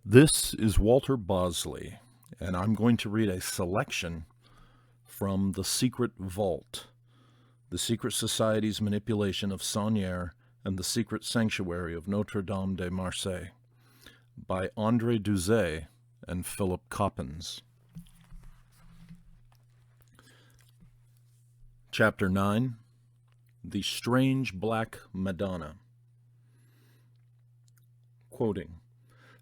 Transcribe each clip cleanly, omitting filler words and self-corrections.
This is Walter Bosley, and I'm going to read a selection from The Secret Vault, The Secret Society's Manipulation of Saunière and the Secret Sanctuary of Notre-Dame de Marseille, by André Douzet and Philip Coppens. Chapter 9, The Strange Black Madonna. Quoting,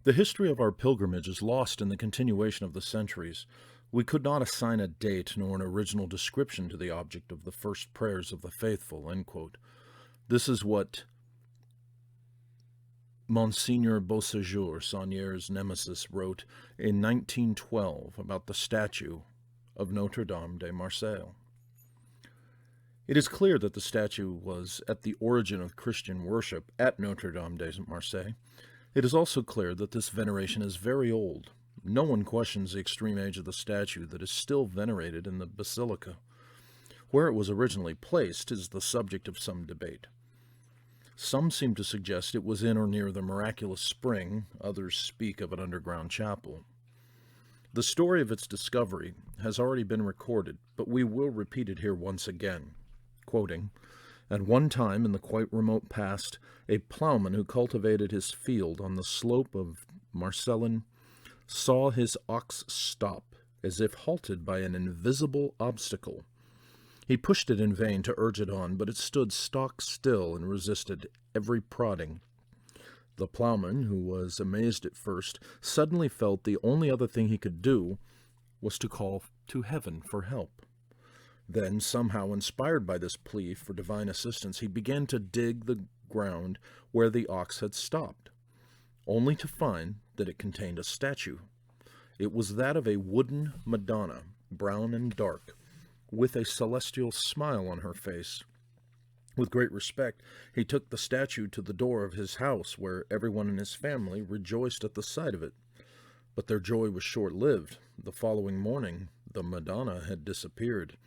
"The history of our pilgrimage is lost in the continuation of the centuries. We could not assign a date nor an original description to the object of the first prayers of the faithful." End quote. This is what Monseigneur Beauséjour, Saunière's nemesis, wrote in 1912 about the statue of Notre-Dame de Marseille. It is clear that the statue was at the origin of Christian worship at Notre-Dame de Marseille. It is also clear that this veneration is very old. No one questions the extreme age of the statue that is still venerated in the basilica. Where it was originally placed is the subject of some debate. Some seem to suggest it was in or near the miraculous spring, others speak of an underground chapel. The story of its discovery has already been recorded, but we will repeat it here once again. Quoting, "At one time in the quite remote past, a plowman who cultivated his field on the slope of Marcellin saw his ox stop, as if halted by an invisible obstacle. He pushed it in vain to urge it on, but it stood stock still and resisted every prodding. The plowman, who was amazed at first, suddenly felt the only other thing he could do was to call to heaven for help. Then, somehow inspired by this plea for divine assistance, he began to dig the ground where the ox had stopped, only to find that it contained a statue. It was that of a wooden Madonna, brown and dark, with a celestial smile on her face. With great respect, he took the statue to the door of his house, where everyone in his family rejoiced at the sight of it. But their joy was short-lived. The following morning, the Madonna had disappeared.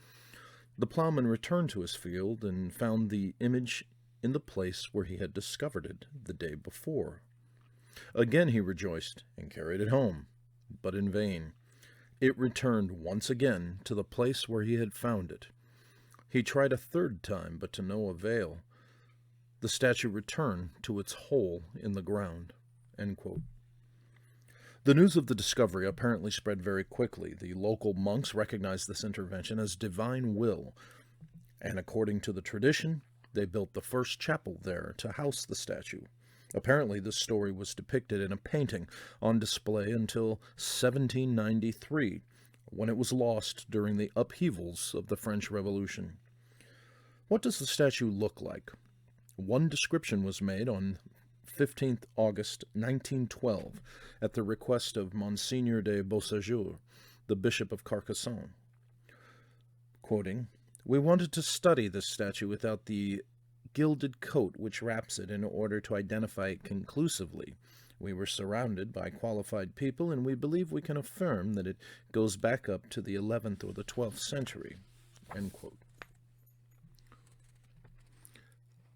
The plowman returned to his field and found the image in the place where he had discovered it the day before. Again he rejoiced and carried it home, but in vain. It returned once again to the place where he had found it. He tried a third time, but to no avail. The statue returned to its hole in the ground." End quote. The news of the discovery apparently spread very quickly. The local monks recognized this intervention as divine will, and according to the tradition, they built the first chapel there to house the statue. Apparently, this story was depicted in a painting on display until 1793, when it was lost during the upheavals of the French Revolution. What does the statue look like? One description was made on 15th August 1912 at the request of Monseigneur de Beauséjour, the Bishop of Carcassonne. Quoting, "We wanted to study this statue without the gilded coat which wraps it in order to identify it conclusively. We were surrounded by qualified people, and we believe we can affirm that it goes back up to the 11th or the 12th century." End quote.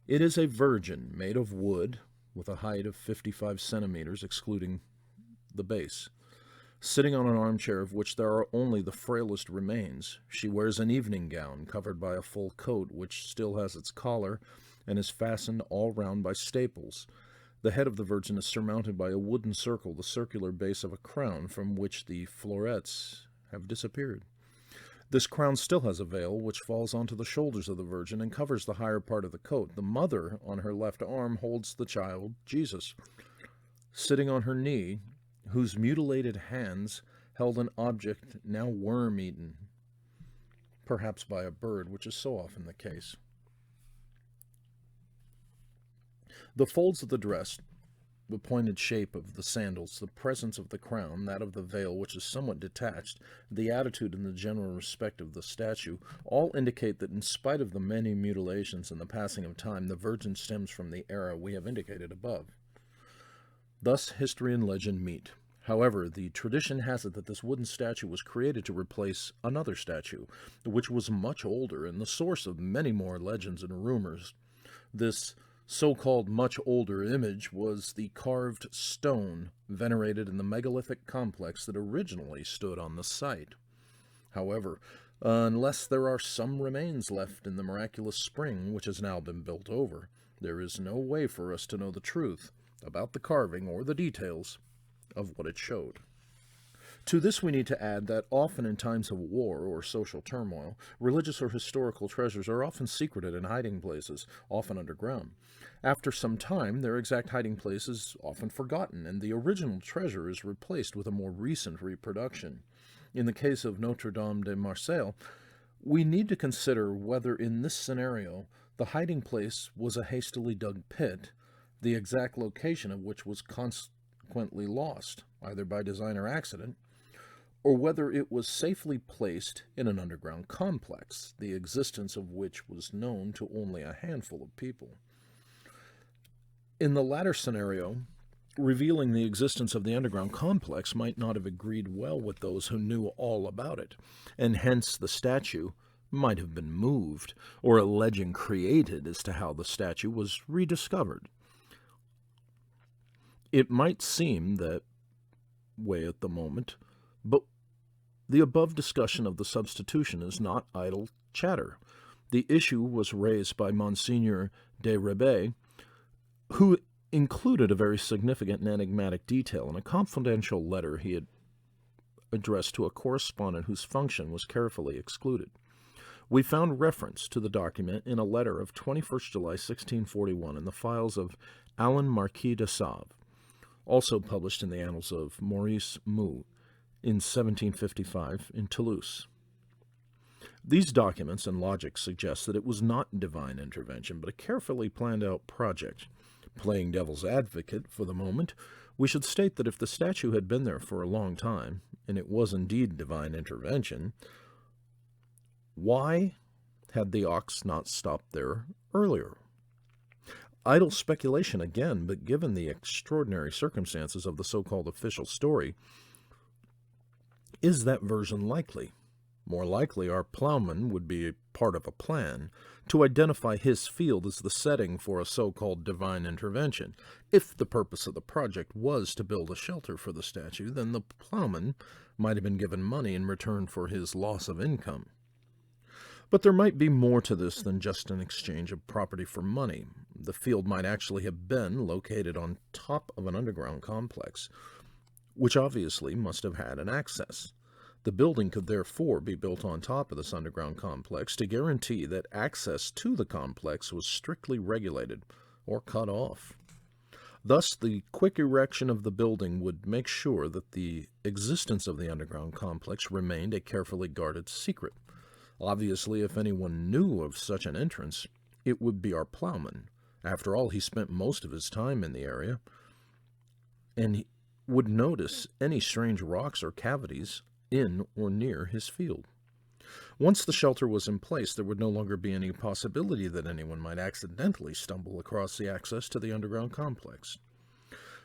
It is a virgin made of wood with a height of 55 centimeters, excluding the base. Sitting on an armchair of which there are only the frailest remains, she wears an evening gown covered by a full coat which still has its collar and is fastened all round by staples. The head of the Virgin is surmounted by a wooden circle, the circular base of a crown from which the florets have disappeared. This crown still has a veil which falls onto the shoulders of the Virgin and covers the higher part of the coat. The mother, on her left arm, holds the child, Jesus, sitting on her knee, whose mutilated hands held an object now worm-eaten, perhaps by a bird, which is so often the case. The folds of the dress, the pointed shape of the sandals, the presence of the crown, that of the veil, which is somewhat detached, the attitude and the general respect of the statue, all indicate that in spite of the many mutilations and the passing of time, the Virgin stems from the era we have indicated above. Thus history and legend meet. However, the tradition has it that this wooden statue was created to replace another statue, which was much older and the source of many more legends and rumors. This so-called much older image was the carved stone venerated in the megalithic complex that originally stood on the site. However, unless there are some remains left in the miraculous spring which has now been built over, there is no way for us to know the truth about the carving or the details of what it showed. To this we need to add that often in times of war or social turmoil, religious or historical treasures are often secreted in hiding places, often underground. After some time, their exact hiding place is often forgotten, and the original treasure is replaced with a more recent reproduction. In the case of Notre Dame de Marseille, we need to consider whether in this scenario the hiding place was a hastily dug pit, the exact location of which was consequently lost, either by design or accident, or whether it was safely placed in an underground complex, the existence of which was known to only a handful of people. In the latter scenario, revealing the existence of the underground complex might not have agreed well with those who knew all about it, and hence the statue might have been moved, or a legend created as to how the statue was rediscovered. It might seem that way at the moment, but the above discussion of the substitution is not idle chatter. The issue was raised by Monsignor de Rebay, who included a very significant and enigmatic detail in a confidential letter he had addressed to a correspondent whose function was carefully excluded. We found reference to the document in a letter of 21st July 1641 in the files of Alain Marquis de Save, also published in the Annals of Maurice Mou in 1755 in Toulouse. These documents and logic suggest that it was not divine intervention, but a carefully planned out project. Playing devil's advocate for the moment, we should state that if the statue had been there for a long time, and it was indeed divine intervention, why had the ox not stopped there earlier? Idle speculation again, but given the extraordinary circumstances of the so-called official story, is that version likely? More likely, our plowman would be part of a plan to identify his field as the setting for a so-called divine intervention. If the purpose of the project was to build a shelter for the statue, then the plowman might have been given money in return for his loss of income. But there might be more to this than just an exchange of property for money. The field might actually have been located on top of an underground complex, which obviously must have had an access. The building could therefore be built on top of this underground complex to guarantee that access to the complex was strictly regulated or cut off. Thus, the quick erection of the building would make sure that the existence of the underground complex remained a carefully guarded secret. Obviously, if anyone knew of such an entrance, it would be our plowman. After all, he spent most of his time in the area, and he would notice any strange rocks or cavities in or near his field. Once the shelter was in place, there would no longer be any possibility that anyone might accidentally stumble across the access to the underground complex.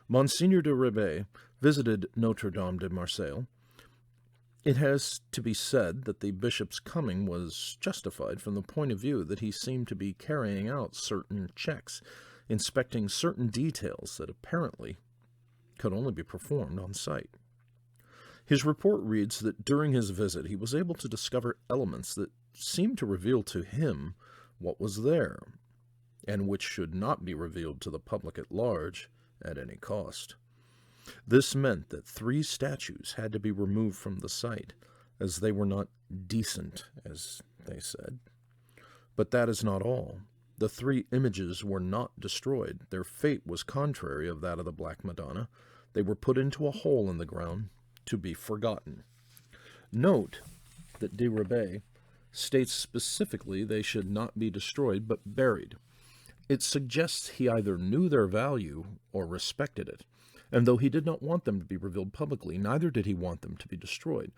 Monsignor de Rebay visited Notre Dame de Marseille. It has to be said that the bishop's coming was justified from the point of view that he seemed to be carrying out certain checks, inspecting certain details that apparently could only be performed on site. His report reads that during his visit he was able to discover elements that seemed to reveal to him what was there, and which should not be revealed to the public at large at any cost. This meant that 3 statues had to be removed from the site, as they were not decent, as they said. But that is not all. The 3 images were not destroyed. Their fate was contrary of that of the Black Madonna. They were put into a hole in the ground to be forgotten. Note that de Rebay states specifically they should not be destroyed but buried. It suggests he either knew their value or respected it, and though he did not want them to be revealed publicly, neither did he want them to be destroyed.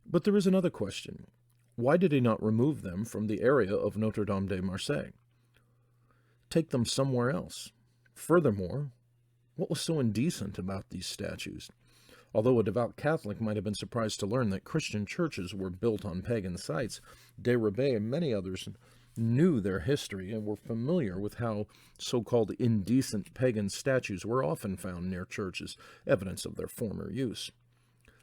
But there is another question. Why did he not remove them from the area of Notre Dame de Marseille? Take them somewhere else. Furthermore, what was so indecent about these statues? Although a devout Catholic might have been surprised to learn that Christian churches were built on pagan sites, de Rebay and many others knew their history and were familiar with how so-called indecent pagan statues were often found near churches, evidence of their former use.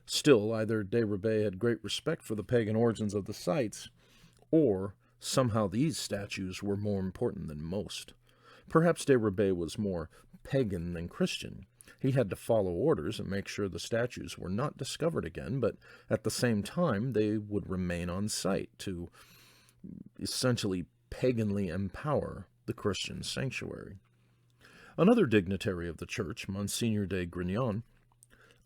Still, either de Rebay had great respect for the pagan origins of the sites, or somehow these statues were more important than most. Perhaps de Rebay was more pagan than Christian. He had to follow orders and make sure the statues were not discovered again, but at the same time they would remain on site to essentially paganly empower the Christian sanctuary. Another dignitary of the church, Monsignor de Grignon,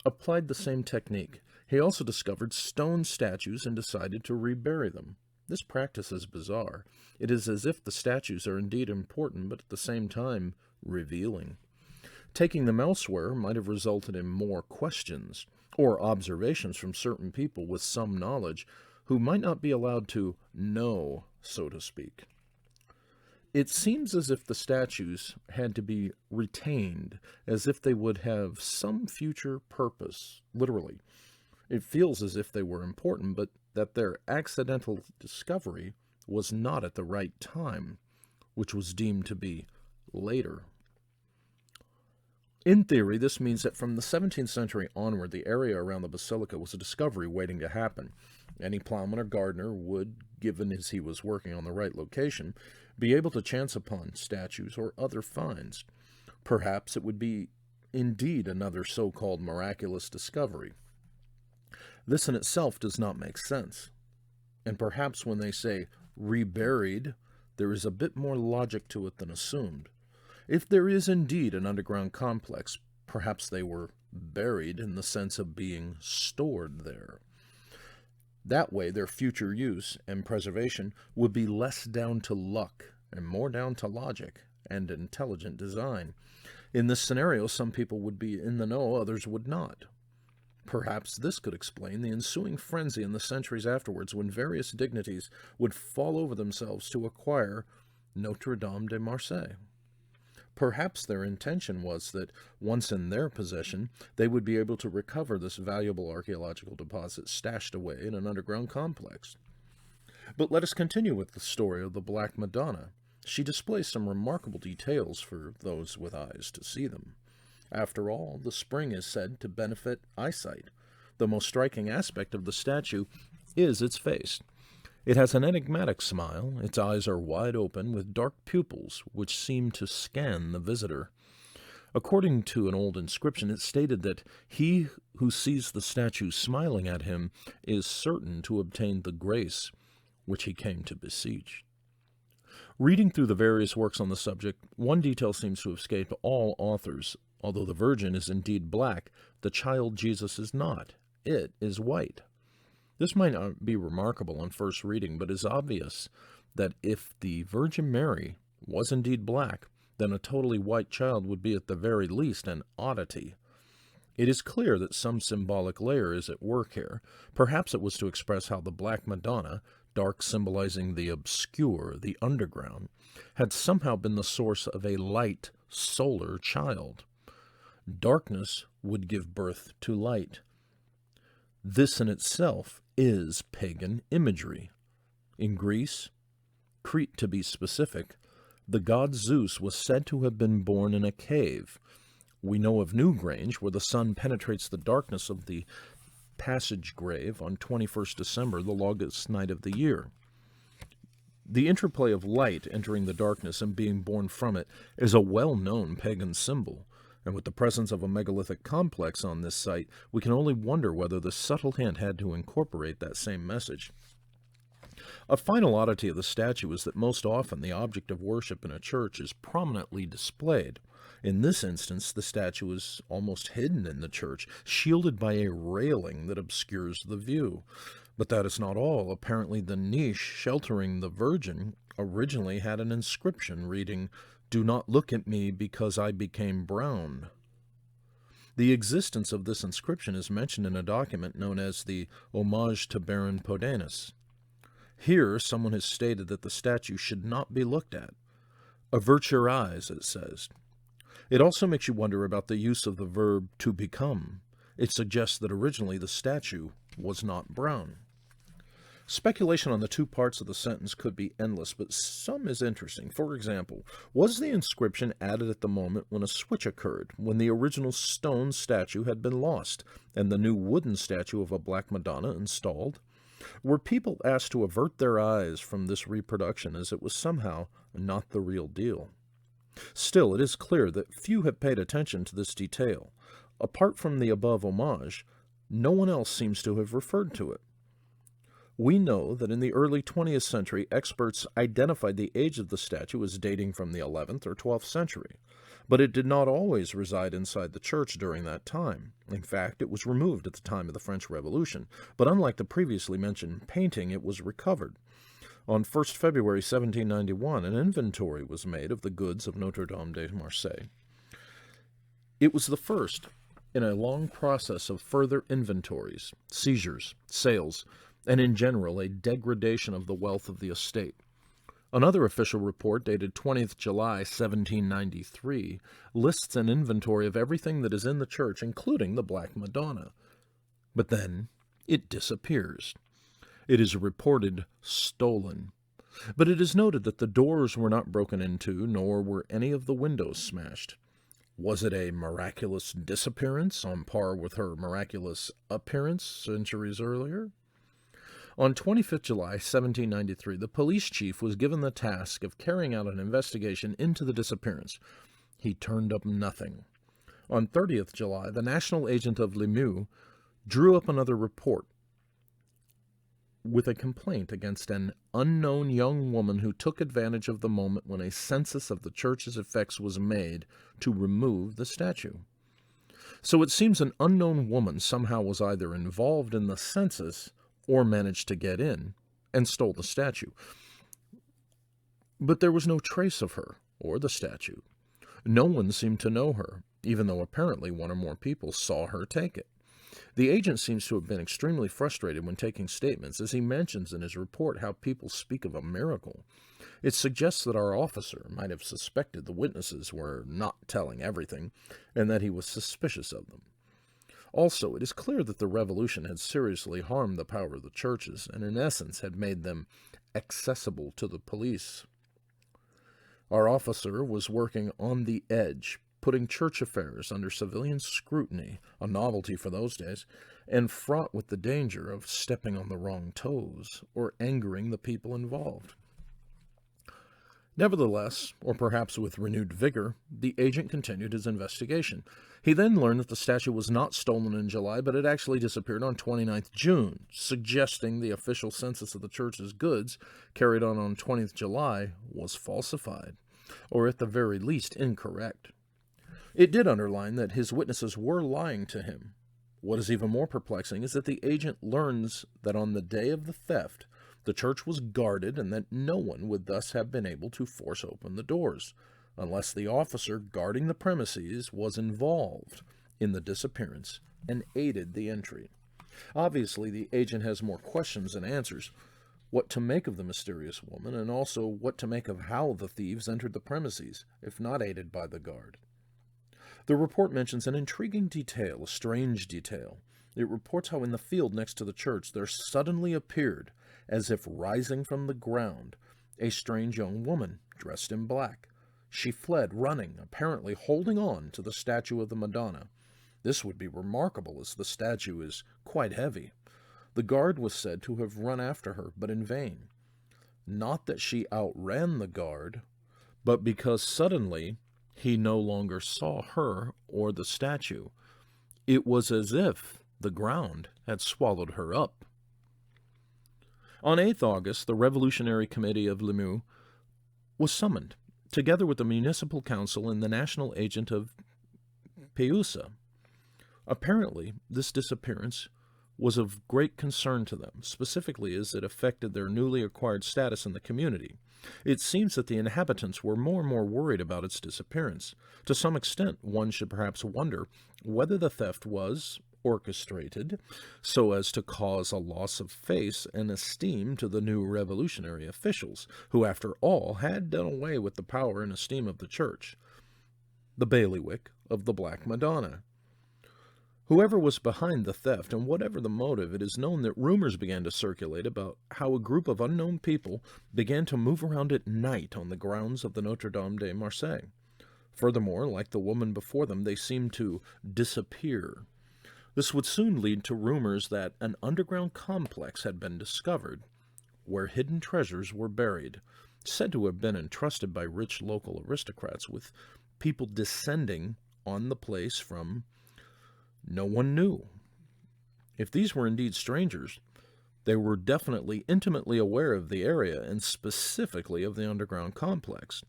applied the same technique. He also discovered stone statues and decided to rebury them. This practice is bizarre. It is as if the statues are indeed important, but at the same time revealing. Taking them elsewhere might have resulted in more questions or observations from certain people with some knowledge who might not be allowed to know, so to speak. It seems as if the statues had to be retained, as if they would have some future purpose, literally. It feels as if they were important, but that their accidental discovery was not at the right time, which was deemed to be later. In theory, this means that from the 17th century onward, the area around the basilica was a discovery waiting to happen. Any plowman or gardener would, given as he was working on the right location, be able to chance upon statues or other finds. Perhaps it would be indeed another so-called miraculous discovery. This in itself does not make sense. And perhaps when they say reburied, there is a bit more logic to it than assumed. If there is indeed an underground complex, perhaps they were buried in the sense of being stored there. That way, their future use and preservation would be less down to luck and more down to logic and intelligent design. In this scenario, some people would be in the know, others would not. Perhaps this could explain the ensuing frenzy in the centuries afterwards when various dignities would fall over themselves to acquire Notre Dame de Marseille. Perhaps their intention was that, once in their possession, they would be able to recover this valuable archaeological deposit stashed away in an underground complex. But let us continue with the story of the Black Madonna. She displays some remarkable details for those with eyes to see them. After all, the spring is said to benefit eyesight. The most striking aspect of the statue is its face. It has an enigmatic smile. Its eyes are wide open with dark pupils which seem to scan the visitor. According to an old inscription, it stated that he who sees the statue smiling at him is certain to obtain the grace which he came to beseech. Reading through the various works on the subject, one detail seems to escape all authors. Although the Virgin is indeed black, the child Jesus is not. It is white. This might not be remarkable on first reading, but is obvious that if the Virgin Mary was indeed black, then a totally white child would be at the very least an oddity. It is clear that some symbolic layer is at work here. Perhaps it was to express how the Black Madonna, dark symbolizing the obscure, the underground, had somehow been the source of a light, solar child. Darkness would give birth to light. This in itself is pagan imagery. In Greece, Crete to be specific, the god Zeus was said to have been born in a cave. We know of Newgrange, where the sun penetrates the darkness of the passage grave on 21st December, the longest night of the year. The interplay of light entering the darkness and being born from it is a well-known pagan symbol. And with the presence of a megalithic complex on this site, we can only wonder whether the subtle hint had to incorporate that same message. A final oddity of the statue is that most often the object of worship in a church is prominently displayed. In this instance, the statue is almost hidden in the church, shielded by a railing that obscures the view. But that is not all. Apparently the niche sheltering the Virgin originally had an inscription reading, "Do not look at me because I became brown." The existence of this inscription is mentioned in a document known as the Homage to Baron Podanus. Here, someone has stated that the statue should not be looked at. Avert your eyes, it says. It also makes you wonder about the use of the verb to become. It suggests that originally the statue was not brown. Speculation on the two parts of the sentence could be endless, but some is interesting. For example, was the inscription added at the moment when a switch occurred, when the original stone statue had been lost, and the new wooden statue of a Black Madonna installed? Were people asked to avert their eyes from this reproduction as it was somehow not the real deal? Still, it is clear that few have paid attention to this detail. Apart from the above homage, no one else seems to have referred to it. We know that in the early 20th century, experts identified the age of the statue as dating from the 11th or 12th century, but it did not always reside inside the church during that time. In fact, it was removed at the time of the French Revolution, but unlike the previously mentioned painting, it was recovered. On 1st February 1791, an inventory was made of the goods of Notre-Dame de Marseille. It was the first in a long process of further inventories, seizures, sales, and in general a degradation of the wealth of the estate. Another official report, dated 20th July 1793, lists an inventory of everything that is in the church, including the Black Madonna. But then it disappears. It is reported stolen. But it is noted that the doors were not broken into, nor were any of the windows smashed. Was it a miraculous disappearance on par with her miraculous appearance centuries earlier? On 25th July 1793, the police chief was given the task of carrying out an investigation into the disappearance. He turned up nothing. On 30th July, the national agent of Limoux drew up another report with a complaint against an unknown young woman who took advantage of the moment when a census of the church's effects was made to remove the statue. So it seems an unknown woman somehow was either involved in the census or managed to get in and stole the statue. But there was no trace of her or the statue. No one seemed to know her, even though apparently one or more people saw her take it. The agent seems to have been extremely frustrated when taking statements, as he mentions in his report how people speak of a miracle. It suggests that our officer might have suspected the witnesses were not telling everything, and that he was suspicious of them. Also, it is clear that the revolution had seriously harmed the power of the churches, and in essence had made them accessible to the police. Our officer was working on the edge, putting church affairs under civilian scrutiny, a novelty for those days, and fraught with the danger of stepping on the wrong toes or angering the people involved. Nevertheless, or perhaps with renewed vigor, the agent continued his investigation. He then learned that the statue was not stolen in July, but had actually disappeared on 29th June, suggesting the official census of the church's goods, carried on 20th July, was falsified, or at the very least incorrect. It did underline that his witnesses were lying to him. What is even more perplexing is that the agent learns that on the day of the theft, the church was guarded and that no one would thus have been able to force open the doors, unless the officer guarding the premises was involved in the disappearance and aided the entry. Obviously, the agent has more questions than answers. What to make of the mysterious woman, and also what to make of how the thieves entered the premises, if not aided by the guard. The report mentions an intriguing detail, a strange detail. It reports how in the field next to the church there suddenly appeared, as if rising from the ground, a strange young woman dressed in black. She fled, running, apparently holding on to the statue of the Madonna. This would be remarkable, as the statue is quite heavy. The guard was said to have run after her, but in vain. Not that she outran the guard, but because suddenly he no longer saw her or the statue. It was as if the ground had swallowed her up. On 8th August, the Revolutionary Committee of Limoux was summoned, together with the Municipal Council and the National Agent of Peusa. Apparently, this disappearance was of great concern to them, specifically as it affected their newly acquired status in the community. It seems that the inhabitants were more and more worried about its disappearance. To some extent, one should perhaps wonder whether the theft was orchestrated so as to cause a loss of face and esteem to the new revolutionary officials, who, after all, had done away with the power and esteem of the church, the bailiwick of the Black Madonna. Whoever was behind the theft, and whatever the motive, it is known that rumors began to circulate about how a group of unknown people began to move around at night on the grounds of the Notre Dame de Marseille. Furthermore, like the woman before them, they seemed to disappear. This would soon lead to rumors that an underground complex had been discovered, where hidden treasures were buried, said to have been entrusted by rich local aristocrats, with people descending on the place from no one knew. If these were indeed strangers, they were definitely intimately aware of the area and specifically of the underground complex.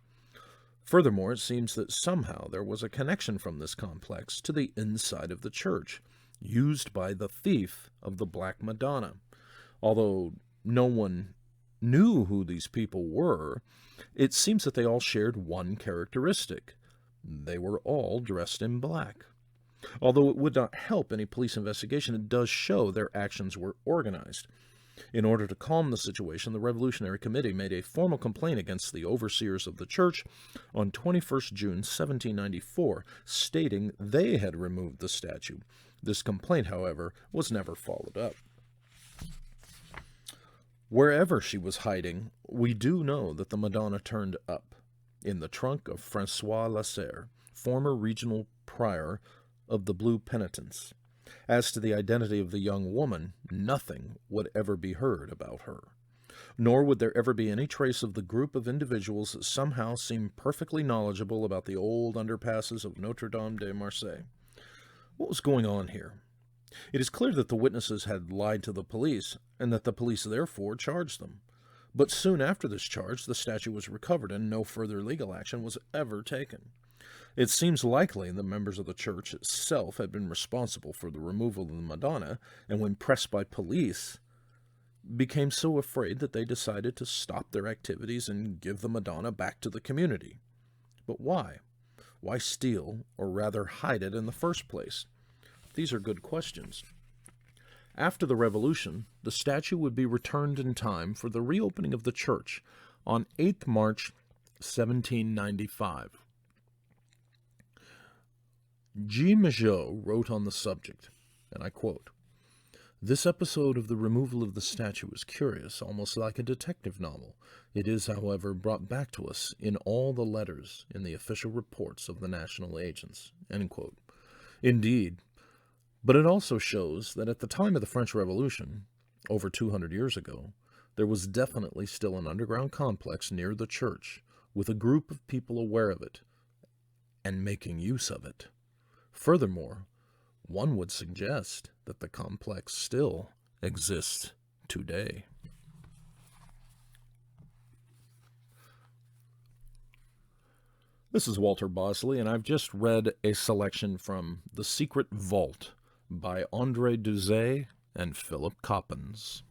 Furthermore, it seems that somehow there was a connection from this complex to the inside of the church, used by the thief of the Black Madonna. Although no one knew who these people were, it seems that they all shared one characteristic. They were all dressed in black. Although it would not help any police investigation, it does show their actions were organized. In order to calm the situation, the Revolutionary Committee made a formal complaint against the overseers of the church on 21st June 1794, stating they had removed the statue. This complaint, however, was never followed up. Wherever she was hiding, we do know that the Madonna turned up in the trunk of François Lasserre, former regional prior of the Blue Penitents. As to the identity of the young woman, nothing would ever be heard about her. Nor would there ever be any trace of the group of individuals that somehow seemed perfectly knowledgeable about the old underpasses of Notre Dame de Marseille. What was going on here? It is clear that the witnesses had lied to the police, and that the police therefore charged them. But soon after this charge, the statue was recovered, and no further legal action was ever taken. It seems likely the members of the church itself had been responsible for the removal of the Madonna, and when pressed by police, became so afraid that they decided to stop their activities and give the Madonna back to the community. But why? Why steal, or rather hide it in the first place? These are good questions. After the Revolution, the statue would be returned in time for the reopening of the church on 8th March 1795. G. Majot wrote on the subject, and I quote, "This episode of the removal of the statue is curious, almost like a detective novel. It is, however, brought back to us in all the letters in the official reports of the national agents." End quote. Indeed, but it also shows that at the time of the French Revolution, over 200 years ago, there was definitely still an underground complex near the church, with a group of people aware of it and making use of it. Furthermore, one would suggest that the complex still exists today. This is Walter Bosley, and I've just read a selection from The Secret Vault by André Douzet and Philip Coppens.